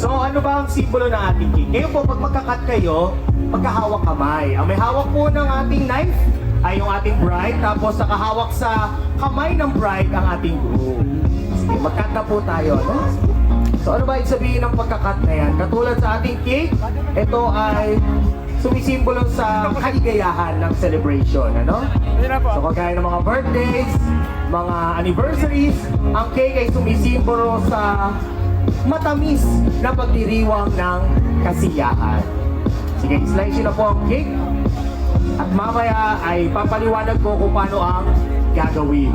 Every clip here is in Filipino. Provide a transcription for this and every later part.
So ano ba ang simbolo ng ating cake? Ngayon po, pag magkakat kayo, magkahawak kamay. Ang may hawak po ng ating knife ay yung ating bride, tapos nakahawak sa kamay ng bride ang ating groom. Sige, magkat na po tayo, no? So ano ba ibig sabihin ng pagkakat na yan? Katulad sa ating cake, ito ay sumisimbolo sa kaligayahan ng celebration, ano? So kagaya ng mga birthdays, mga anniversaries, ang cake ay sumisimbolo sa matamis na pagdiriwang ng kasiyahan. Sige, slice nyo na po ang cake. At mamaya ay papaliwanag ko kung paano ang gagawin.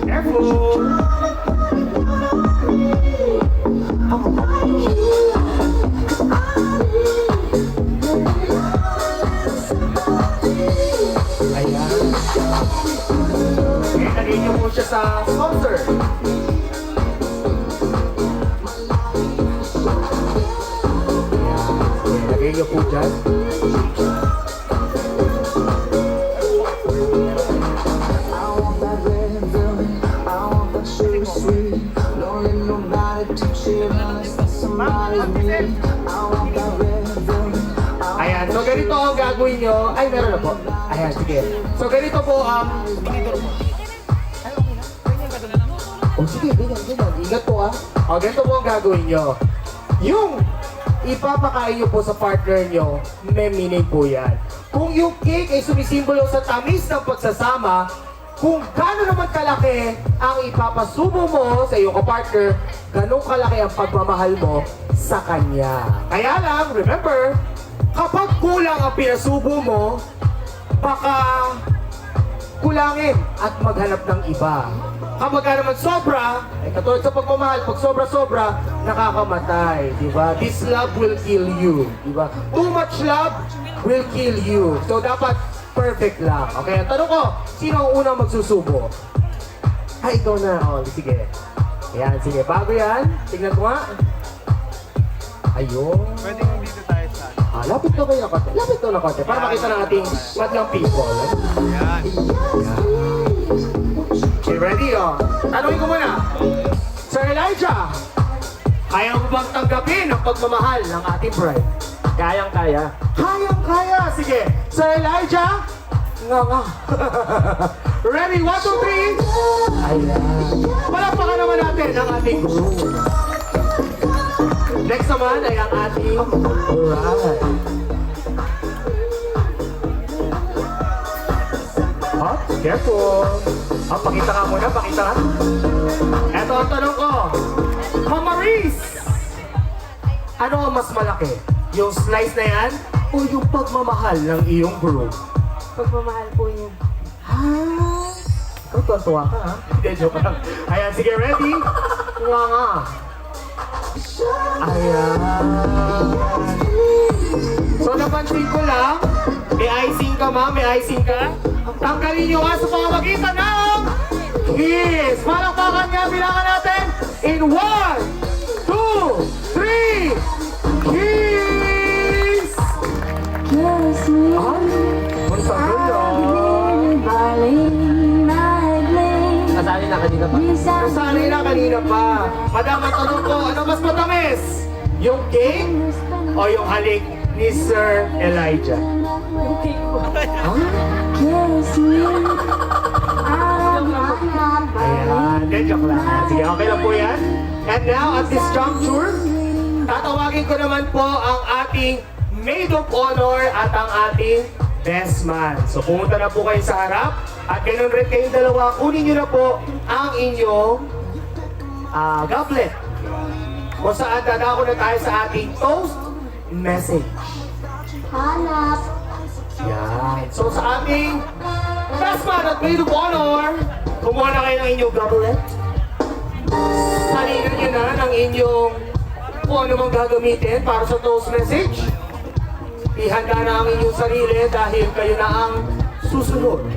Careful! Ayan. Okay, lagay niyo po siya sa saucer. Lagay niyo po dyan. Ayan, so ganito ang gagawin nyo. Ay, meron na po. Ayan, sige. So ganito po ang... Oh, sige, ganyan. Ingat po ah. O, ganito po ang gagawin nyo. Yung ipapakain nyo po sa partner nyo, may meaning po yan. Kung yung cake ay sumisimbolo sa tamis ng pagsasama, kung gano'n naman kalaki ang ipapasubo mo sa iyong kapartner, gano'n kalaki ang pagmamahal mo sa kanya. Kaya lang, remember, kapag kulang ang pinasubo mo, baka kulangin at maghanap ng iba. Kapag naman sobra, ay katulad sa pagmamahal, pag sobra-sobra, nakakamatay, di ba? This love will kill you, di ba? Too much love will kill you. So dapat perfect lang. Okay, ang tanong ko, sino ang unang magsusubo? Ay, ikaw na. Oh, sige. Ayan, sige. Bago yan, tignan ko nga. Ayun. Pwedeng dito tayo sa... Lapit na kayo na konti. Lapit na konti. Para makita ng ating madlang people. Yan. Okay, ready, oh. Tanungin ko muna. Sir Elijah, kaya mo bang tanggapin ang pagmamahal ng ating bride? Kayang-kaya. Kayang-kaya. Sige. Sir Elijah, nga. Ready? 1, 2, 3. Ayan. Palakpakan naman natin ang ating groom. Next naman ay ang ating bride. Oh, careful. Oh, pakita ka muna, pakita ka. Eto ang tanong ko. Mamaris! Ano ang mas malaki? Yung slice na yan o yung pagmamahal ng iyong groom? Pagmamahal po niya. Ah, ikaw tuwa ka ha? Hindi, joke lang. Ayan, sige, ready? Nga. Ayan. So, napansin ko lang, may icing ka ma, may icing ka. Tanggalin nyo nga sa pamamagitan ng kiss. Palakpakan nga, bilangan natin in 1, 2, 3, kiss! Kiss me. Ang sagot Kasali na kanina pa. Nasali na kanina pa. Madam, ang tanong ko, ano mas matamis? Yung cake o yung halik ni Sir Elijah? Yung cake ko. Kiss me. Ayan, then joke lang. Sige, okay lang po yan. And now, at this juncture, tatawagin ko naman po ang ating maid of honor at ang ating best man. So pumunta na po kayo sa harap at ganun rin kayong dalawa, kunin nyo na po ang inyong goblet. Kung saan dadako na tayo sa ating toast message. Hanap. Yan. So sa ating best man at maid of honor, kumuha na kayo ng inyong goblet. Halina nyo na ng inyong kung ano mang gagamitin para sa toast message. Ihanda na ang inyong sarili dahil kayo na ang susunod